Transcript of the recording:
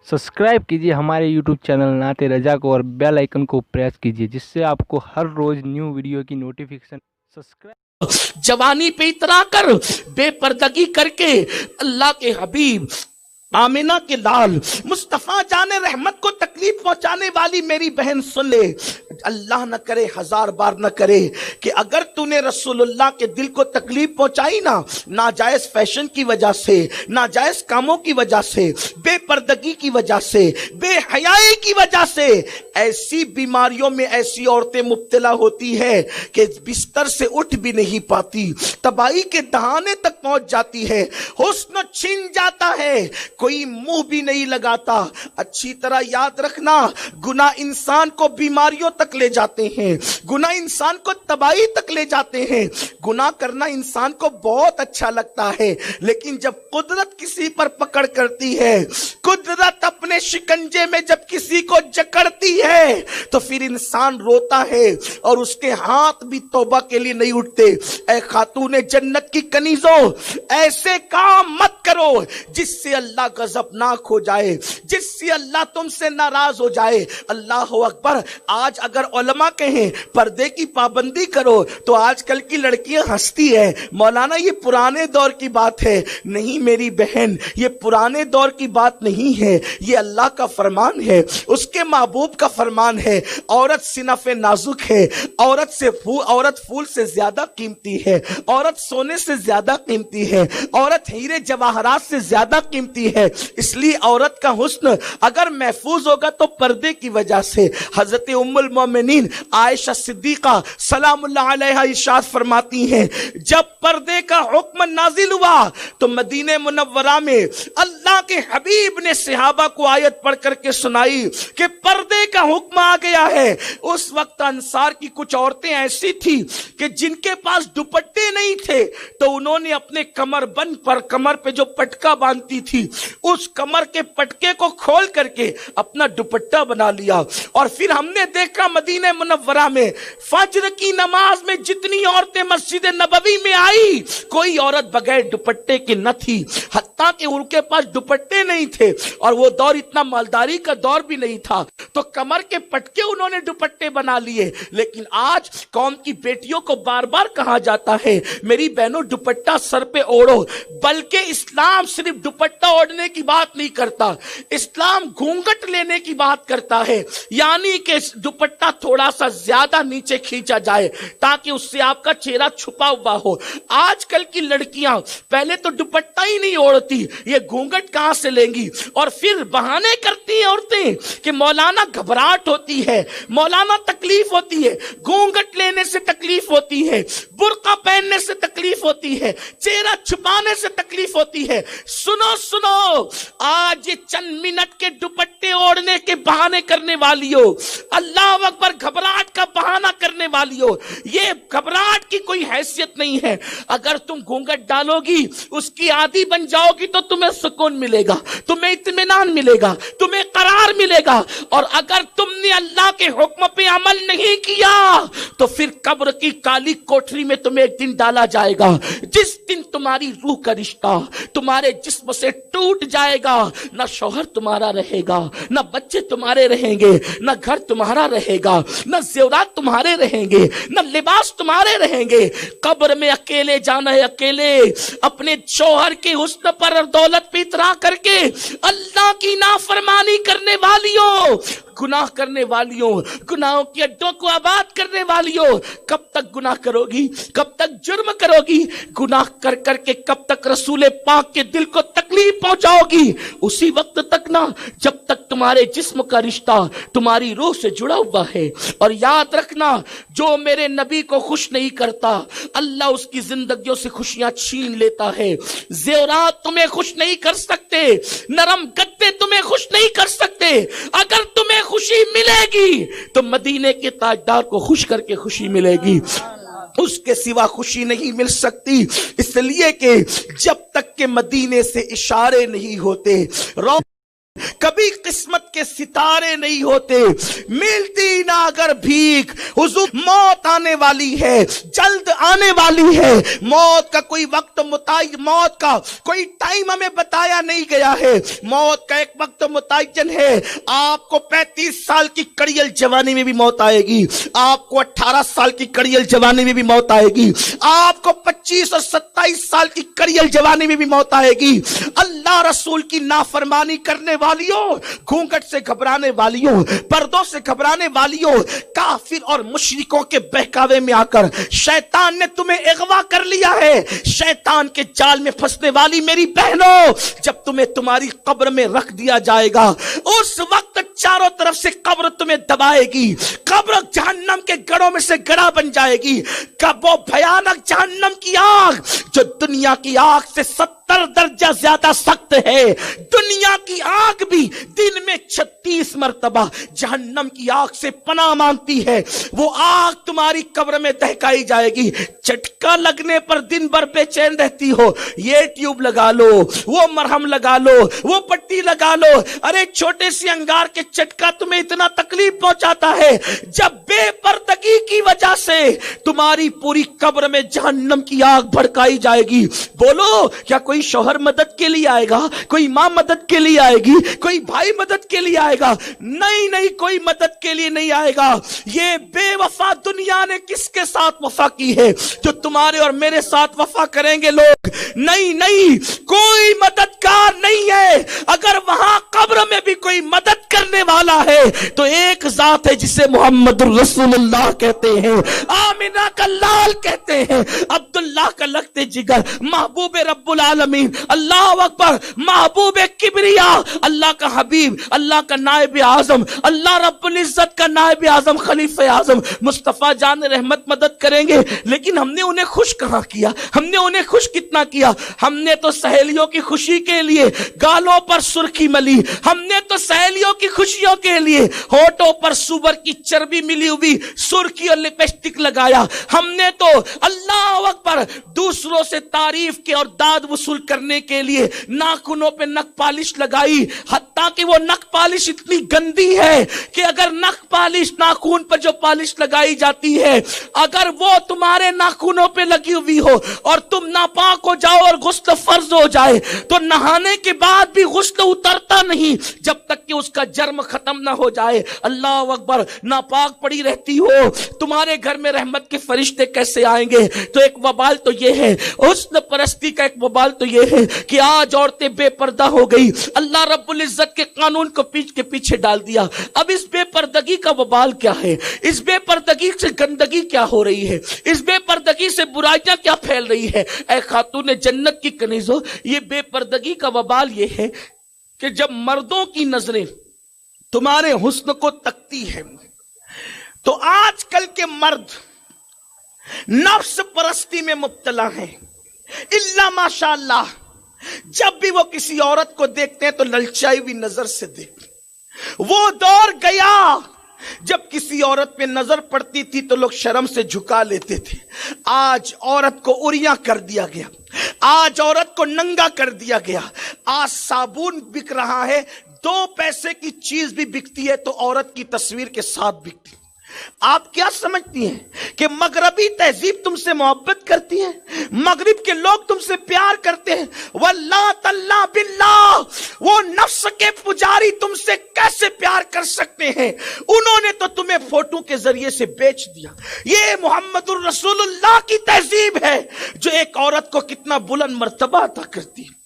Subscribe कीजिए हमारे YouTube channel नाते रजा को और बेल आइकन को प्रेस कीजिए जिससे आपको हर रोज न्यू वीडियो की नोटिफिकेशन सब्सक्राइब। जवानी पे इतरा कर बेपर्दगी करके अल्लाह के हबीब आमिना के लाल मुस्तफा जाने रहमत को तकलीफ पहुंचाने वाली मेरी बहन सुन ले, अल्लाह न करे, हजार बार न करे कि अगर तूने रसूलुल्लाह के दिल को तकलीफ पहुंचाई ना, नाजायज फैशन की वजह से, नाजायज कामों की वजह से, बेपर्दगी की वजह से, बेहयाई की वजह से, ऐसी बीमारियों में ऐसी औरतें मुब्तला होती है कि बिस्तर से उठ भी नहीं पाती, तबाही के दहाने तक पहुंच जाती है, हुस्न छिन जाता है, कोई मुंह भी नहीं लगाता। अच्छी तरह याद रखना, गुनाह इंसान को बीमारियों तक ले जाते हैं, गुनाह इंसान को तबाही तक ले जाते हैं। गुनाह करना इंसान को बहुत अच्छा लगता है, लेकिन जब कुदरत किसी पर पकड़ करती है, कुदरत अपने शिकंजे में जब किसी को जकड़ती है, तो फिर इंसान रोता है और उसके हाथ भी तौबा के लिए नहीं उठते। ऐ खातूने जन्नत की कनीजों, ऐसे काम मत करो जिससे अल्लाह गजबनाक हो जाए, जिससे अल्लाह तुमसे नाराज हो जाए। अल्लाह अकबर। आज अगर उलमा कहें पर्दे की पाबंदी करो तो आजकल की लड़कियां हंसती है, मौलाना ये पुराने दौर की बात है। नहीं मेरी बहन, ये पुराने दौर की बात नहीं है, ये अल्लाह का फरमान है, उसके महबूब का फरमान है। औरत सिनफे नाजुक है, औरत फूल से ज्यादा कीमती है, औरत सोने से ज्यादा कीमती है, औरत हीरे जवाहरात से ज्यादा कीमती है। इसलिए औरत का हुस्न अगर महफूज होगा तो पर्दे की वजह से। हजरत उम्मुल मोमिनीन आयशा सिद्दीका सलामुल्लाह अलैहा इरशाद फरमाती हैं, जब पर्दे का हुक्म नाजिल हुआ तो मदीने मुनव्वरा में अल्लाह के हबीब ने सहाबा को आयत पढ़ करके सुनाई कि पर्दे का हुक्म आ गया है। उस वक्त अंसार की कुछ औरतें ऐसी थी कि जिनके पास दुपट्टे नहीं थे तो उन्होंने अपने कमरबंद पर, कमर पे जो पटका बांधती थी, उस कमर के पटके को खोल करके अपना दुपट्टा बना लिया। और फिर हमने देखा मदीने मुनव्वरा में फज्र की नमाज में जितनी औरतें मस्जिद नबवी में आई, कोई औरत बगैर दुपट्टे की न थी, हत्ता कि उनके पास दुपट्टे नहीं थे और वो दौर इतना मालदारी का दौर भी नहीं था, तो कमर के पटके उन्होंने दुपट्टे बना लिए। लेकिन आज कौम की बेटियों को बार बार कहा जाता है, मेरी बहनों दुपट्टा सर पे ओढ़ो, बल्कि इस्लाम सिर्फ दुपट्टा ओढ़ने की बात नहीं करता, इस्लाम घूंघट लेने की बात करता है, यानी कि दुपट्टा थोड़ा सा ज्यादा नीचे खींचा जाए ताकि उससे आपका चेहरा छुपा हुआ हो। आजकल की लड़कियां पहले तो दुपट्टा ही नहीं ओढ़ती, ये घूंघट कहां से लेंगी? और फिर बहाने करती हैं औरतें कि मौलाना घबराहट होती है, मौलाना तकलीफ होती है, घूंघट लेने से तकलीफ होती है, बुर्का पहनने से तकलीफ होती है, चेहरा छुपाने से तकलीफ होती है। सुनो सुनो, आज ये चंद मिनट के दुपट्टे ओढ़ने के बहाने करने वाली हो, अल्लाह अकबर, घबराहट का बहाना करने वाली हो, ये घबराहट की कोई हैसियत नहीं है। अगर तुम घूंघट डालोगी, उसकी आदी बन जाओगी तो तुम्हें सुकून मिलेगा, तुम्हें इत्मीनान मिलेगा, तुम्हें करार मिलेगा। और अगर तुमने अल्लाह के हुक्म पे अमल नहीं किया तो फिर कब्र की काली कोठरी में तुम्हें एक दिन डाला जाएगा, जिस दिन तुम्हारी रूह का रिश्ता तुम्हारे जिस्म से टूट जाएगा। ना शौहर तुम्हारा रहेगा, ना बच्चे तुम्हारे रहेंगे, ना घर तुम्हारा रहेगा, ना ज़ेवरात तुम्हारे रहेंगे, ना लिबास तुम्हारे रहेंगे। कब्र में अकेले जाना है, अकेले अपने शौहर के हुस्न पर और दौलत पे इतरा करके अल्लाह की नाफरमानी करने वालियों, गुनाह करने वालियों, गुनाहों के अड्डों को आबाद करने वालियों, कब तक गुनाह करोगी, कब तक जुर्म करोगी? गुनाह कर करके कब तक रसूल पाक के दिल को तकलीफ पहुंचाओगी? उसी वक्त तक ना जब तक तुम्हारे जिस्म का रिश्ता तुम्हारी रूह से जुड़ा हुआ है। और याद रखना, जो मेरे नबी को खुश नहीं करता अल्लाह उसकी जिंदगियों से खुशियां छीन लेता है। ज़ेवरात तुम्हें खुश नहीं कर सकते, नरम गद्दे तुम्हें खुश नहीं कर सकते। अगर तुम्हें खुशी मिलेगी तो मदीने के ताजदार को खुश करके खुशी मिलेगी, उसके सिवा खुशी नहीं मिल सकती। इसलिए कि जब तक के मदीने से इशारे नहीं होते, کبھی قسمت کے ستارے نہیں ہوتے، ملتی نہ اگر بھیک، حضور موت آنے والی ہے، جلد آنے والی ہے، موت کا کوئی وقت متعین، موت کا کوئی ٹائم ہمیں بتایا نہیں گیا ہے، موت کا ایک وقت متعین ہے۔ آپ کو 35 سال کی کڑیل جوانی میں بھی موت آئے گی، آپ کو 18 سال کی کڑیل جوانی میں بھی موت آئے گی، آپ کو 25 اور 27 سال کی کڑیل جوانی میں بھی موت آئے گی۔ اللہ رسول کی نافرمانی کرنے والیوں، گھونگھٹ سے گھبرانے والیوں، پردوں سے گھبرانے والیوں، کافر اور مشرکوں کے بہکاوے میں آ کر شیطان نے تمہیں اغوا کر لیا ہے۔ شیطان کے جال میں پھنسنے والی میری بہنوں، جب تمہیں تمہاری قبر میں رکھ دیا جائے گا، اس وقت چاروں طرف سے قبر تمہیں دبائے گی، قبر جہنم کے گڑھوں میں سے گڑھا بن جائے گی۔ کب وہ بھیانک جہنم کی آگ جو دنیا کی آگ سے 70 درجہ زیادہ سخت ہے، دنیا کی آگ بھی دن میں 36 مرتبہ جہنم کی آگ سے پناہ مانگتی ہے، وہ آگ تمہاری قبر میں دہکائی جائے گی۔ چٹکا لگنے پر دن بھر بے چین رہتی ہو، یہ ٹیوب لگا لو، وہ مرہم لگا لو، وہ پٹی لگا لو، ارے چھوٹے سی انگار کے چٹکا تمہیں اتنا تکلیف پہنچاتا ہے، جب بے پردگی کی وجہ سے تمہاری پوری قبر میں جہنم کی آگ بھڑکائی جائے گی۔ بولو، کیا کوئی شوہر مدد کے لیے آئے گا؟ کوئی ماں مدد کے لیے آئے گی؟ کوئی بھائی مدد کے لیے آئے گا؟ نہیں، کوئی مدد کے لیے نہیں آئے گا۔ یہ بے وفا دنیا نے کس کے ساتھ وفا کی ہے جو تمہارے اور میرے ساتھ وفا کریں گے لوگ؟ نہیں، کوئی مددگار نہیں ہے۔ اگر وہاں قبر میں بھی کوئی مدد کرنے والا ہے تو ایک ذات ہے جسے محمد الرسول اللہ کہتے ہیں، آمینہ کا لال کہتے ہیں، عبداللہ کا لگتے جگر، محبوب رب العالمین، اللہ اکبر، محبوب کبریا، اللہ کا حبیب، اللہ کا نائب اعظم، اللہ رب العزت کا نائب اعظم، خلیفہ اعظم مصطفیٰ جان رحمت مدد کریں گے۔ لیکن ہم نے انہیں خوش کہاں کیا؟ ہم نے انہیں خوش کتنا کیا؟ ہم نے تو سہیلیوں کی خوشی کے لیے گالوں پر سرخی ملی، ہم نے تو سہیلیوں کی خوشیوں کے لیے ہونٹوں پر سور کی چربی ملی ہوئی سرخی اور لپسٹک لگایا، ہم نے تو اللہ اکبر دوسروں سے تعریف کے اور داد وصول کرنے کے لیے ناخنوں پہ نک پالش لگائی، حتیٰ کہ وہ نک پالش اتنی گندی ہے کہ اگر نک پالش، ناخن پر جو پالش لگائی جاتی ہے، اگر وہ تمہارے ناخنوں پہ لگی ہوئی ہو اور تم ناپاک ہو جاؤ اور غسل فرض ہو جائے تو نہانے کے بعد بھی غسل اترتا نہیں جب تک کہ اس کا جرم ختم نہ ہو جائے۔ اللہ اکبر، ناپاک پڑی رہتی ہو، تمہارے گھر میں رحمت کے فرشتے کیسے آئیں گے؟ تو ایک وبال تو یہ ہے، حسن پرستی کا ایک وبال تو یہ ہے کہ آج عورتیں بے پردہ ہو گئی، اللہ رب العزت کے قانون کو پیچھ کے پیچھے ڈال دیا۔ اب اس بے پردگی کا وبال کیا ہے؟ اس بے پردگی سے گندگی کیا ہو رہی ہے؟ اس بے پردگی سے برائیاں کیا پھیل رہی ہے؟ اے خاتون جنت کی کنیزوں، یہ بے پردگی کا وبال یہ ہے کہ جب مردوں کی نظریں تمہارے حسن کو تکتی ہے تو آج کل کے مرد نفس پرستی میں مبتلا ہیں، الا ماشاءاللہ جب بھی وہ کسی عورت کو دیکھتے ہیں تو للچائی ہوئی نظر سے دیکھتے ہیں۔ وہ دور گیا جب کسی عورت پہ نظر پڑتی تھی تو لوگ شرم سے جھکا لیتے تھے، آج عورت کو اریاں کر دیا گیا، آج عورت کو ننگا کر دیا گیا۔ آج صابن بک رہا ہے، 2 پیسے کی چیز بھی بکتی ہے تو عورت کی تصویر کے ساتھ بکتی ہے۔ آپ کیا سمجھتی ہیں کہ مغربی تہذیب تم سے محبت کرتی ہے؟ مغرب کے لوگ تم سے پیار کرتے ہیں؟ واللہ تاللہ باللہ وہ نفس کے پجاری تم سے کیسے پیار کر سکتے ہیں؟ انہوں نے تو تمہیں فوٹو کے ذریعے سے بیچ دیا۔ یہ محمد الرسول اللہ کی تہذیب ہے جو ایک عورت کو کتنا بلند مرتبہ عطا کرتی ہے۔